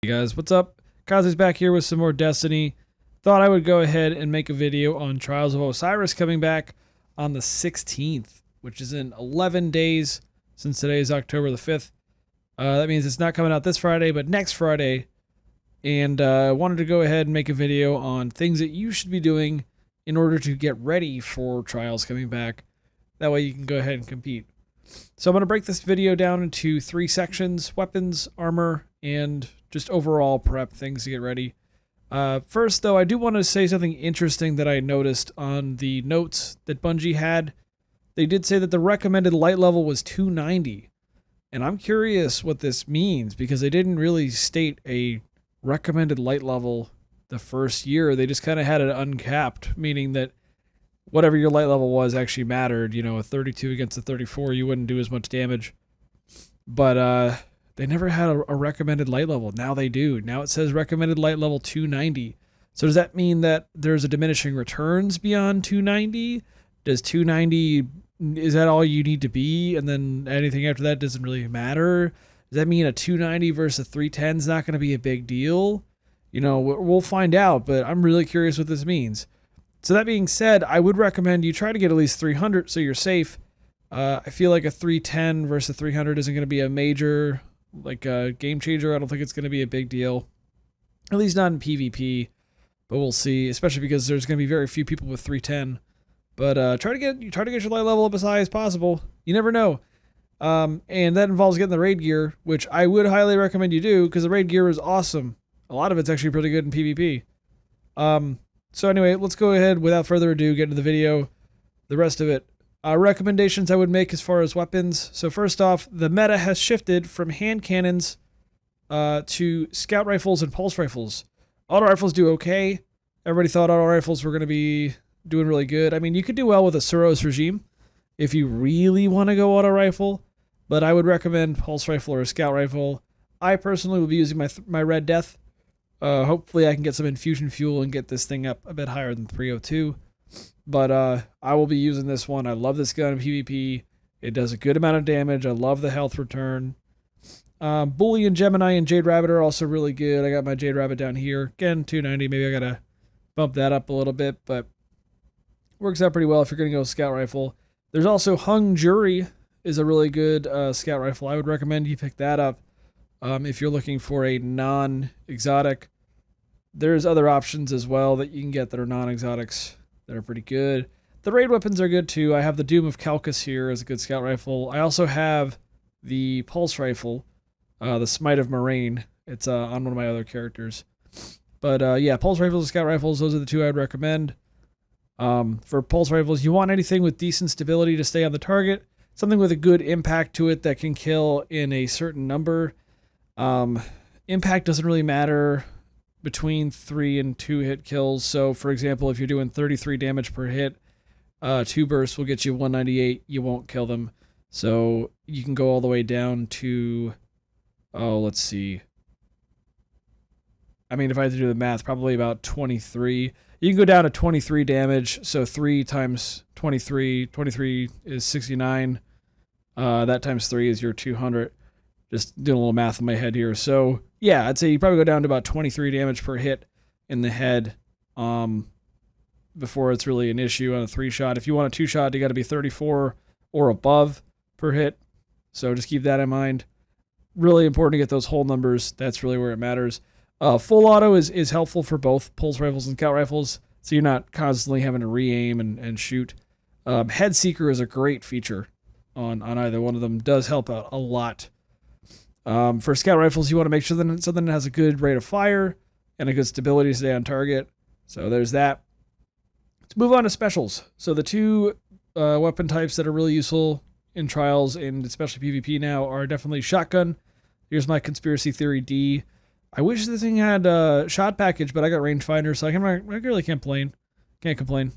Hey guys, what's up? Kazi's back here with some more Destiny. Thought I would go ahead and make a video on Trials of Osiris coming back on the 16th, which is in 11 days since today is October the 5th. That means it's not coming out this Friday, but next Friday. And I wanted to go ahead and make a video on things that you should be doing in order to get ready for Trials coming back. That way you can go ahead and compete. So I'm going to break this video down into 3 sections: weapons, armor, and just overall prep, things to get ready. First, though, I do want to say something interesting that I noticed on the notes that Bungie had. They did say that the recommended light level was 290. And I'm curious what this means, because they didn't really state a recommended light level the first year. They just kind of had it uncapped, meaning that whatever your light level was actually mattered. You know, a 32 against a 34, you wouldn't do as much damage. But they never had a recommended light level. Now they do. Now it says recommended light level 290. So does that mean that there's a diminishing returns beyond 290? Does 290, is that all you need to be? And then anything after that doesn't really matter? Does that mean a 290 versus a 310 is not going to be a big deal? You know, we'll find out, but I'm really curious what this means. So that being said, I would recommend you try to get at least 300 so you're safe. I feel like a 310 versus a 300 isn't going to be a major game changer. I don't think it's going to be a big deal, at least not in PvP, but we'll see, especially because there's going to be very few people with 310. But try to get your light level up as high as possible. You never know. And that involves getting the raid gear, which I would highly recommend you do, because the raid gear is awesome. A lot of it's actually pretty good in PvP. So anyway, let's go ahead, without further ado, get into the video, the rest of it. Recommendations I would make as far as weapons. So first off, the meta has shifted from hand cannons to scout rifles and pulse rifles. Auto rifles do okay. Everybody thought auto rifles were going to be doing really good. I mean, you could do well with a Suros regime if you really want to go auto rifle, but I would recommend pulse rifle or a scout rifle. I personally will be using my Red Death. Hopefully I can get some infusion fuel and get this thing up a bit higher than 302. But I will be using this one. I love this gun in PvP. It does a good amount of damage. I love the health return. Bully and Gemini and Jade Rabbit are also really good. I got my Jade Rabbit down here. Again, 290. Maybe I gotta bump that up a little bit, but works out pretty well if you're gonna go scout rifle. There's also Hung Jury is a really good scout rifle. I would recommend you pick that up if you're looking for a non-exotic. There's other options as well that you can get that are non-exotics that are pretty good. The raid weapons are good too. I have the Doom of Calcus here as a good scout rifle. I also have the pulse rifle, the Smite of Moraine. It's on one of my other characters. But yeah, pulse rifles and scout rifles, those are the two I'd recommend. For pulse rifles, you want anything with decent stability to stay on the target. Something with a good impact to it that can kill in a certain number. Impact doesn't really matter between 3 and 2 hit kills. So for example, if you're doing 33 damage per hit, 2 bursts will get you 198. You won't kill them. So you can go all the way down to, let's see. I mean, if I had to do the math, probably about 23. You can go down to 23 damage. So 3 times 23, 23 is 69. That times 3 is your 200. Just doing a little math in my head here. So yeah, I'd say you probably go down to about 23 damage per hit in the head before it's really an issue on a 3-shot. If you want a 2-shot, you got to be 34 or above per hit. So just keep that in mind. Really important to get those whole numbers. That's really where it matters. Full auto is helpful for both pulse rifles and scout rifles, so you're not constantly having to re-aim and shoot. Head Seeker is a great feature on either one of them. Does help out a lot. For scout rifles, you want to make sure that something has a good rate of fire and a good stability to stay on target. So there's that. Let's move on to specials. So the two weapon types that are really useful in trials and especially PvP now are definitely shotgun. Here's my conspiracy theory D. I wish this thing had a shot package, but I got rangefinder, so I really can't complain. Can't complain.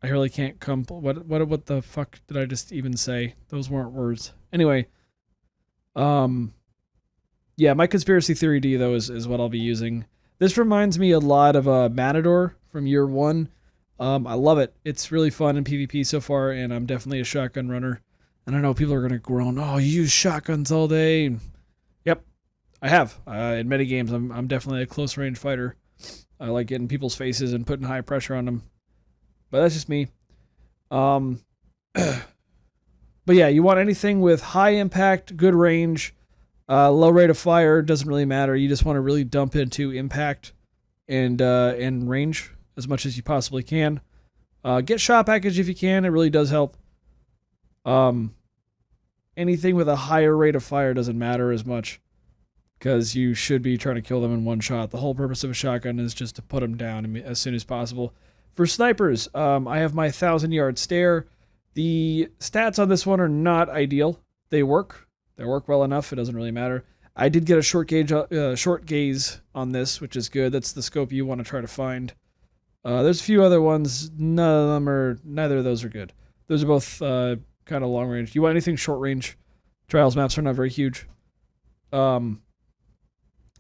I really can't what the fuck did I just even say? Those weren't words. Anyway. Yeah, my conspiracy theory D, though, is what I'll be using. This reminds me a lot of Matador from year 1. I love it. It's really fun in PvP so far, and I'm definitely a shotgun runner. And I know people are going to groan, oh, you use shotguns all day. Yep, I have. In many games, I'm definitely a close range fighter. I like getting people's faces and putting high pressure on them. But that's just me. Um, but yeah, you want anything with high impact, good range, low rate of fire. Doesn't really matter. You just want to really dump into impact and range as much as you possibly can. Get shot package if you can. It really does help. Anything with a higher rate of fire doesn't matter as much because you should be trying to kill them in one shot. The whole purpose of a shotgun is just to put them down as soon as possible. For snipers, I have my 1,000-yard stare. The stats on this one are not ideal. They work. They work well enough. It doesn't really matter. I did get a short gaze on this, which is good. That's the scope you want to try to find. There's a few other ones. Neither of those are good. Those are both kind of long range. You want anything short range? Trials maps are not very huge.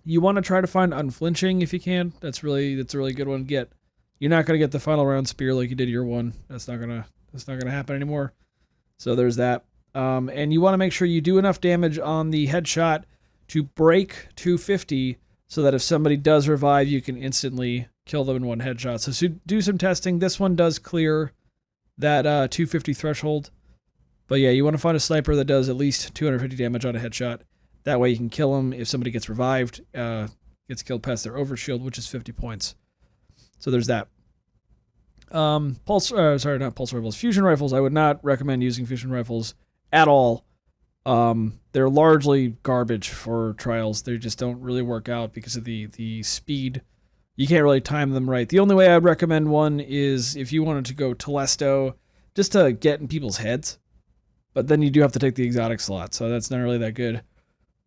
You want to try to find unflinching if you can. That's a really good one to get. You're not gonna get the final round spear like you did year one. That's not gonna happen anymore. So there's that. And you want to make sure you do enough damage on the headshot to break 250, so that if somebody does revive, you can instantly kill them in one headshot. So do some testing. This one does clear that 250 threshold. But yeah, you want to find a sniper that does at least 250 damage on a headshot. That way you can kill them if somebody gets revived, gets killed past their overshield, which is 50 points. So there's that. Not pulse rifles. Fusion rifles. I would not recommend using fusion rifles at all. They're largely garbage for trials. They just don't really work out because of the speed. You can't really time them right. The only way I'd recommend one is if you wanted to go Telesto, just to get in people's heads. But then you do have to take the exotic slot, so that's not really that good.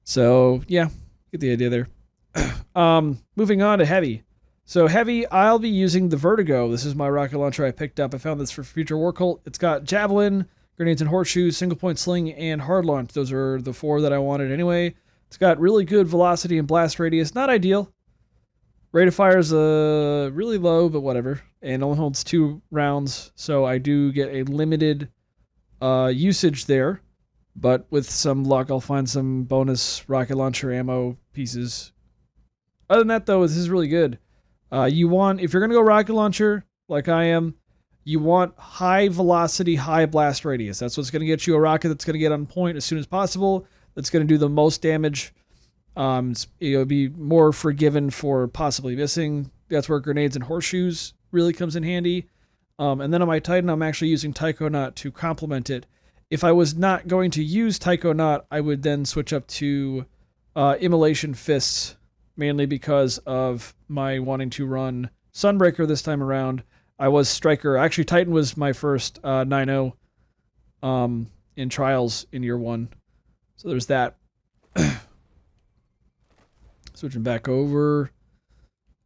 So yeah, get the idea there. Moving on to heavy. So heavy, I'll be using the Vertigo. This is my rocket launcher I picked up. I found this for Future War Cult. It's got Javelin, Grenades and Horseshoes, Single Point Sling, and Hard Launch. Those are the 4 that I wanted anyway. It's got really good velocity and blast radius. Not ideal. Rate of fire is really low, but whatever. And only holds 2 rounds, so I do get a limited usage there. But with some luck, I'll find some bonus rocket launcher ammo pieces. Other than that, though, this is really good. If you're going to go rocket launcher, like I am, you want high velocity, high blast radius. That's what's going to get you a rocket that's going to get on point as soon as possible. That's going to do the most damage. You'll be more forgiven for possibly missing. That's where Grenades and Horseshoes really comes in handy. And then on my Titan, I'm actually using Taikonaut to complement it. If I was not going to use Taikonaut, I would then switch up to Immolation Fists, mainly because of my wanting to run Sunbreaker this time around. I was Striker. Actually, Titan was my first 9-0 in Trials in year 1. So there's that. Switching back over.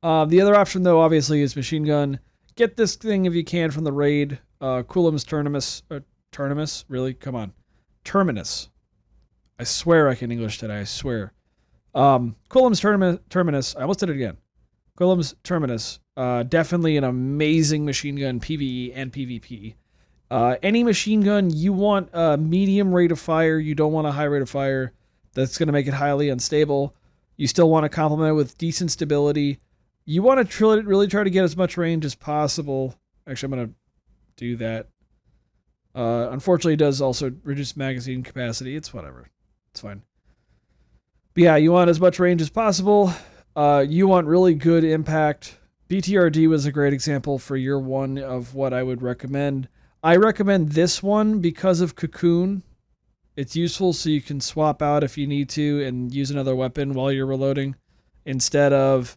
The other option, though, obviously, is Machine Gun. Get this thing if you can from the raid. Coolum's Terminus. Really? Come on. Terminus. I swear I can English today. I swear. Coolum's Terminus. I almost did it again. Coolum's Terminus. Definitely an amazing machine gun, PvE and PvP. Any machine gun, you want a medium rate of fire. You don't want a high rate of fire. That's going to make it highly unstable. You still want to complement it with decent stability. You want to really try to get as much range as possible. Actually, I'm going to do that. Unfortunately, it does also reduce magazine capacity. It's whatever. It's fine. But yeah, you want as much range as possible. You want really good impact. BTRD was a great example for year 1 of what I would recommend. I recommend this one because of Cocoon. It's useful so you can swap out if you need to and use another weapon while you're reloading instead of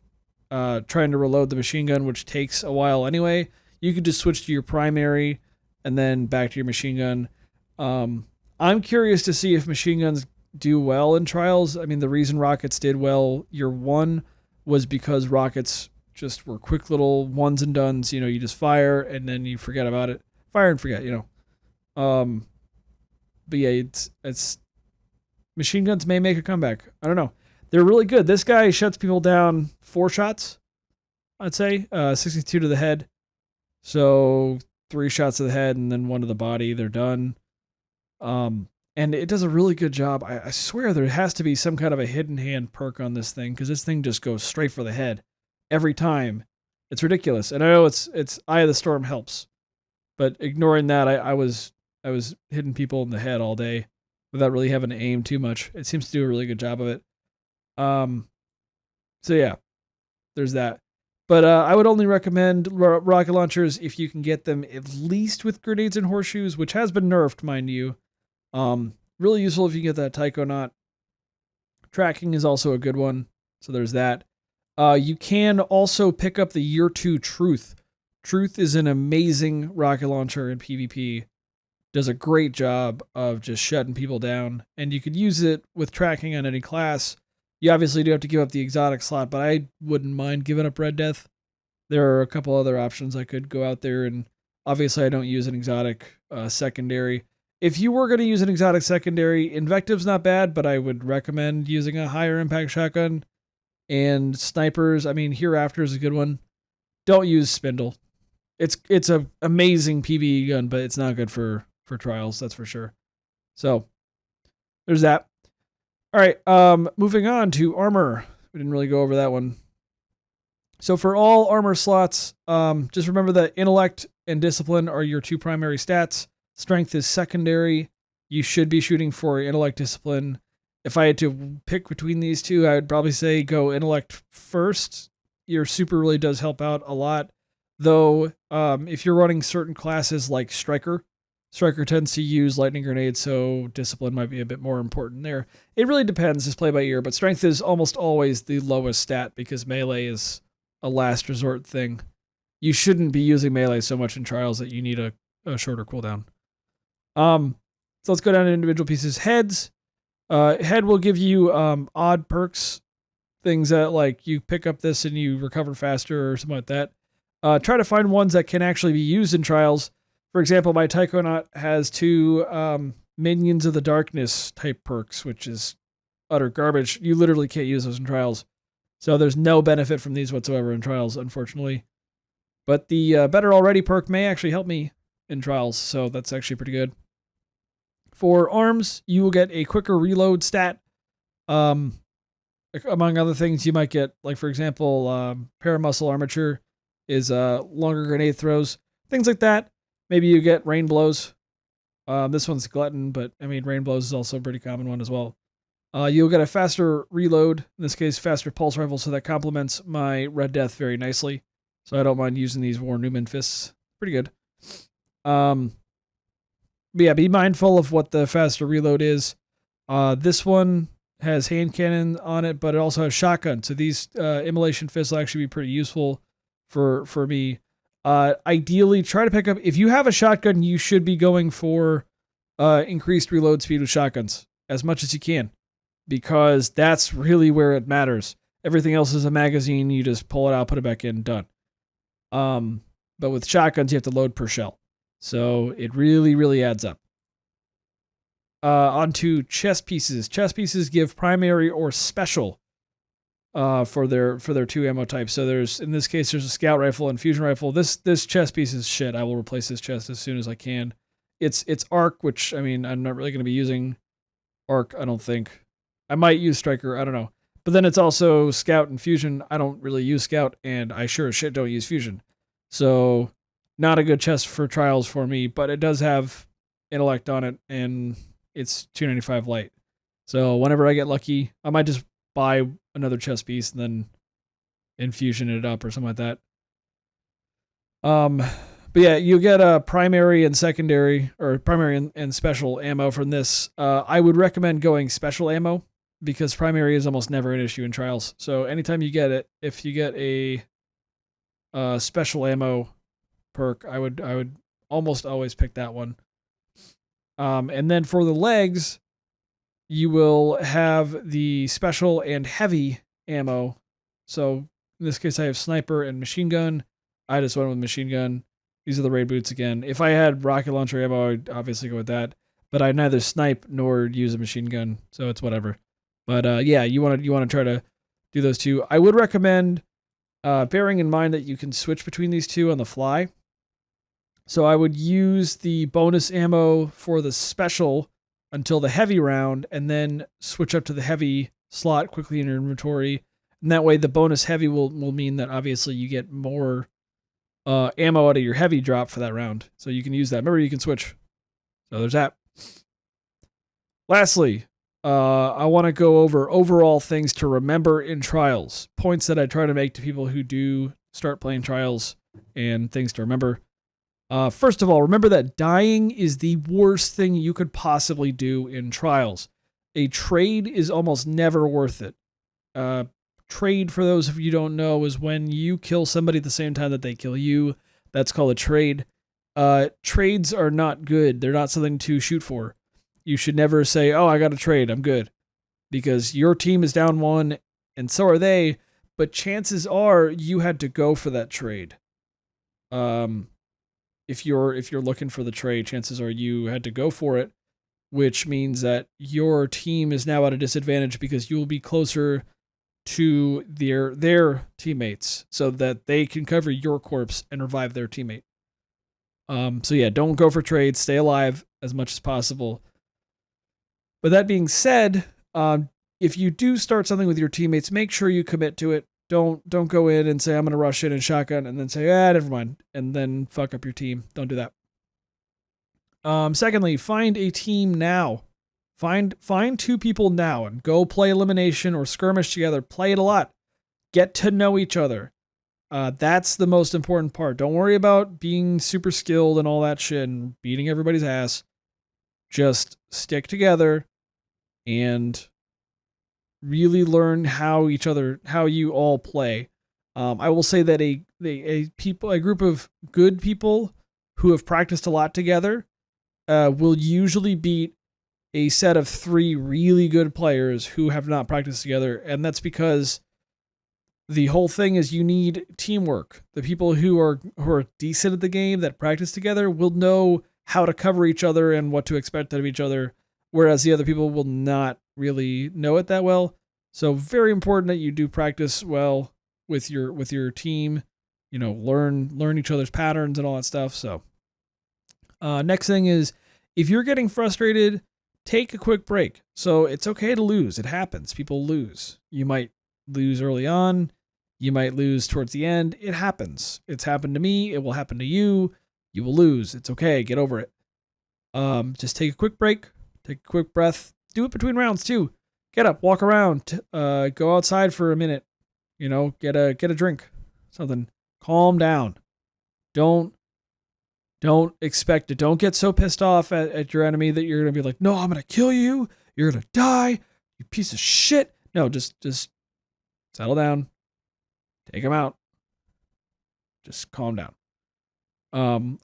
trying to reload the machine gun, which takes a while anyway. You could just switch to your primary and then back to your machine gun. I'm curious to see if machine guns do well in trials. I mean, the reason rockets did well year 1 was because rockets just were quick little ones and dones. You know, you just fire and then you forget about it. Fire and forget, you know. But yeah, it's machine guns may make a comeback. I don't know. They're really good. This guy shuts people down 4 shots, I'd say. 62 to the head. So 3 shots to the head and then 1 to the body. They're done. And And it does a really good job. I swear there has to be some kind of a hidden hand perk on this thing, because this thing just goes straight for the head every time. It's ridiculous. And I know it's Eye of the Storm helps, but ignoring that, I was hitting people in the head all day without really having to aim too much. It seems to do a really good job of it. So yeah, there's that. But I would only recommend rocket launchers if you can get them at least with grenades and horseshoes, which has been nerfed, mind you. Really useful if you get that taikonaut. Tracking is also a good one, so there's that. You can also pick up the Year 2 Truth. Truth is an amazing rocket launcher in PvP. Does a great job of just shutting people down, and you could use it with tracking on any class. You obviously do have to give up the exotic slot, but I wouldn't mind giving up Red Death. There are a couple other options I could go out there, and obviously I don't use an exotic secondary. If you were going to use an exotic secondary, Invective's not bad, but I would recommend using a higher impact shotgun. And snipers, I mean, Hereafter is a good one. Don't use Spindle. It's a amazing PvE gun, but it's not good for trials, that's for sure. So there's that. All right, moving on to armor. We didn't really go over that one. So for all armor slots, just remember that intellect and discipline are your 2 primary stats. Strength is secondary. You should be shooting for intellect, discipline. If I had to pick between these two, I would probably say go intellect first. Your super really does help out a lot. Though, if you're running certain classes like Striker tends to use lightning grenades, so discipline might be a bit more important there. It really depends, just play by ear, but strength is almost always the lowest stat because melee is a last resort thing. You shouldn't be using melee so much in trials that you need a shorter cooldown. So let's go down to individual pieces. Heads. Head will give you odd perks, things that like you pick up this and you recover faster or something like that. Try to find ones that can actually be used in trials. For example, my Taikonaut has 2 Minions of the Darkness type perks, which is utter garbage. You literally can't use those in trials. So there's no benefit from these whatsoever in trials, unfortunately. But the Better Already perk may actually help me in trials, so that's actually pretty good. For arms, you will get a quicker reload stat. Among other things, you might get, like, for example, Paramuscle Armature is longer grenade throws. Things like that. Maybe you get Rain Blows. This one's Glutton, but, I mean, Rain Blows is also a pretty common one as well. You'll get a faster reload, in this case, faster pulse rifle, so that complements my Red Death very nicely. So I don't mind using these War Newman fists. Pretty good. But yeah, be mindful of what the faster reload is. This one has hand cannon on it, but it also has shotgun. So these immolation fists will actually be pretty useful for me. Ideally, try to pick up... If you have a shotgun, you should be going for increased reload speed with shotguns as much as you can, because that's really where it matters. Everything else is a magazine. You just pull it out, put it back in, done. But with shotguns, you have to load per shell. So it really, really adds up. Onto chest pieces. Chest pieces give primary or special for their 2 ammo types. So there's, in this case, there's a scout rifle and fusion rifle. This chest piece is shit. I will replace this chest as soon as I can. It's arc, which, I mean, I'm not really going to be using arc, I don't think. I might use striker, I don't know. But then it's also scout and fusion. I don't really use scout, and I sure as shit don't use fusion. So not a good chest for trials for me, but it does have intellect on it, and it's 295 light. So whenever I get lucky, I might just buy another chest piece and then infusion it up or something like that. But yeah, you get a primary and secondary, or primary and special ammo from this. I would recommend going special ammo, because primary is almost never an issue in trials. So anytime you get it, if you get a special ammo perk, I would almost always pick that one. And then for the legs, you will have the special and heavy ammo. So in this case, I have sniper and machine gun. I just went with machine gun. These are the raid boots again. If I had rocket launcher ammo, I'd obviously go with that. But I neither snipe nor use a machine gun, so it's whatever. But yeah, you want to try to do those two. I would recommend, bearing in mind that you can switch between these two on the fly. So I would use the bonus ammo for the special until the heavy round, and then switch up to the heavy slot quickly in your inventory. And that way the bonus heavy will mean that obviously you get more ammo out of your heavy drop for that round. So you can use that. Remember, you can switch. So there's that. Lastly, I want to go over overall things to remember in Trials. Points that I try to make to people who do start playing Trials and things to remember. First of all, remember that dying is the worst thing you could possibly do in Trials. A trade is almost never worth it. Trade, for those of you who don't know, is when you kill somebody at the same time that they kill you. That's called a trade. Trades are not good. They're not something to shoot for. You should never say, oh, I got a trade, I'm good. Because your team is down one, and so are they, but chances are you had to go for that trade. If you're looking for the trade, chances are you had to go for it, which means that your team is now at a disadvantage because you'll be closer to their teammates so that they can cover your corpse and revive their teammate. So yeah, don't go for trades. Stay alive as much as possible. But that being said, if you do start something with your teammates, make sure you commit to it. Don't go in and say, I'm going to rush in and shotgun, and then say, never mind, and then fuck up your team. Don't do that. Secondly, find a team now. Find 2 people now and go play elimination or skirmish together. Play it a lot. Get to know each other. That's the most important part. Don't worry about being super skilled and all that shit and beating everybody's ass. Just stick together and really learn how you all play. I will say that a group of good people who have practiced a lot together will usually beat a set of 3 really good players who have not practiced together, and that's because the whole thing is you need teamwork. The people who are decent at the game that practice together will know how to cover each other and what to expect out of each other, whereas the other people will not really know it that well. So very important that you do practice well with your team, learn each other's patterns and all that stuff. So next thing is, if you're getting frustrated, take a quick break. So it's okay to lose. It happens. People lose. You might lose early on. You might lose towards the end. It happens. It's happened to me. It will happen to you. You will lose. It's okay. Get over it. Just take a quick break. Take a quick breath. Do it between rounds too. Get up, walk around, go outside for a minute. Get a drink, something. Calm down. Don't expect it. Don't get so pissed off at your enemy that you're gonna be like, no, I'm gonna kill you. You're gonna die. You piece of shit. No, just settle down. Take him out. Just calm down.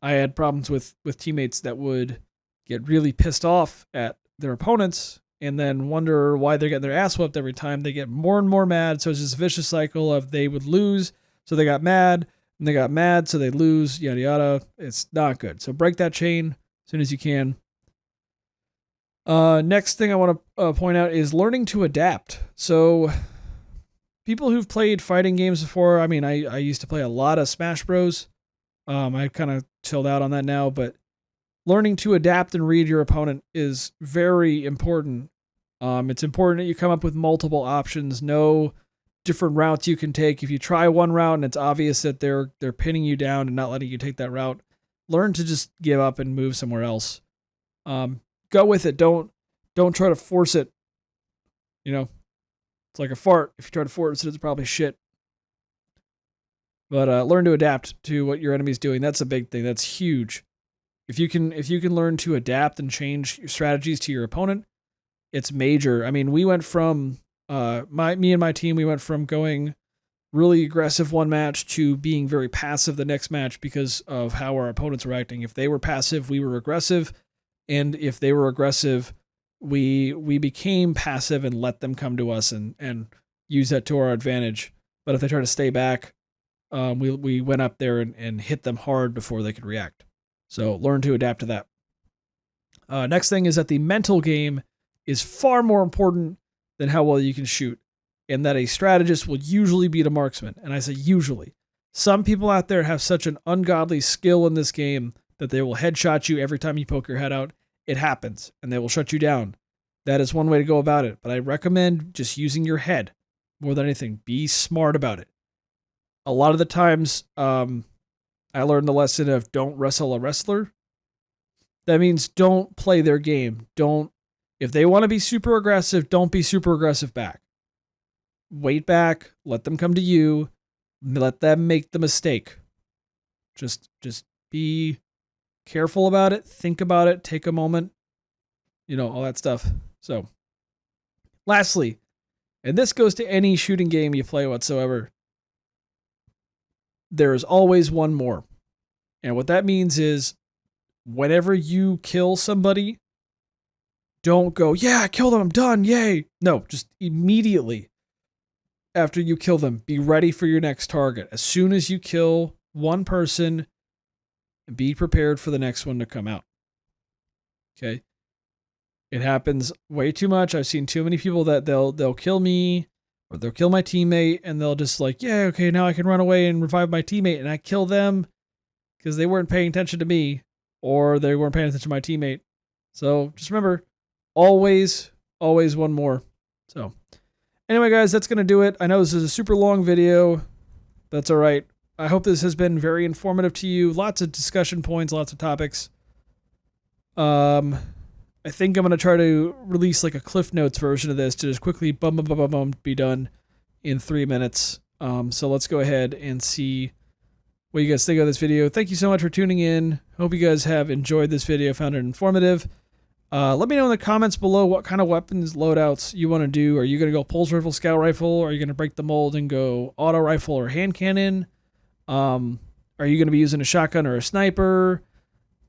I had problems with teammates that would get really pissed off at their opponents and then wonder why they're getting their ass whooped every time. They get more and more mad. So it's just a vicious cycle of they would lose, so they got mad, and they got mad, so they lose, yada yada. It's not good. So break that chain as soon as you can. Next thing I want to point out is learning to adapt. So people who've played fighting games before, I used to play a lot of Smash Bros. I kind of chilled out on that now, but learning to adapt and read your opponent is very important. It's important that you come up with multiple options, know different routes you can take. If you try one route and it's obvious that they're pinning you down and not letting you take that route, learn to just give up and move somewhere else. Go with it. Don't try to force it. It's like a fart. If you try to force it, it's probably shit. But learn to adapt to what your enemy's doing. That's a big thing. That's huge. If you can learn to adapt and change your strategies to your opponent, it's major. We went from me and my team, we went from going really aggressive one match to being very passive the next match because of how our opponents were acting. If they were passive, we were aggressive, and if they were aggressive, we became passive and let them come to us and use that to our advantage. But if they try to stay back, we went up there and hit them hard before they could react. So learn to adapt to that. Next thing is that the mental game is far more important than how well you can shoot, and that a strategist will usually beat a marksman. And I say usually. Some people out there have such an ungodly skill in this game that they will headshot you every time you poke your head out. it happens and they will shut you down. That is one way to go about it. But I recommend just using your head more than anything. Be smart about it. A lot of the times, I learned the lesson of don't wrestle a wrestler. That means don't play their game. If they want to be super aggressive, don't be super aggressive back. Wait back, let them come to you, let them make the mistake. Just be careful about it, think about it, take a moment, all that stuff. So, lastly, and this goes to any shooting game you play whatsoever, there is always one more. And what that means is whenever you kill somebody, don't go, yeah, I killed them, I'm done, yay. No, just immediately after you kill them, be ready for your next target. As soon as you kill one person, be prepared for the next one to come out. Okay? It happens way too much. I've seen too many people that they'll kill me or they'll kill my teammate and they'll just like, yeah, okay, now I can run away and revive my teammate, and I kill them because they weren't paying attention to me or they weren't paying attention to my teammate. So just remember, always one more. So anyway, guys, that's going to do it. I know this is a super long video. That's all right. I hope this has been very informative to you. Lots of discussion points, lots of topics. I think I'm going to try to release like a Cliff Notes version of this to just quickly be done in 3 minutes. So let's go ahead and see what you guys think of this video. Thank you so much for tuning in. Hope you guys have enjoyed this video, found it informative. Let me know in the comments below what kind of weapons loadouts you want to do. Are you going to go pulse rifle, scout rifle? Are you going to break the mold and go auto rifle or hand cannon? Are you going to be using a shotgun or a sniper?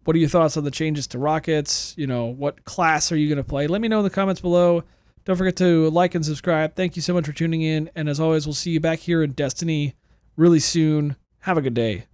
What are your thoughts on the changes to rockets? What class are you going to play? Let me know in the comments below. Don't forget to like and subscribe. Thank you so much for tuning in. And as always, we'll see you back here in Destiny really soon. Have a good day.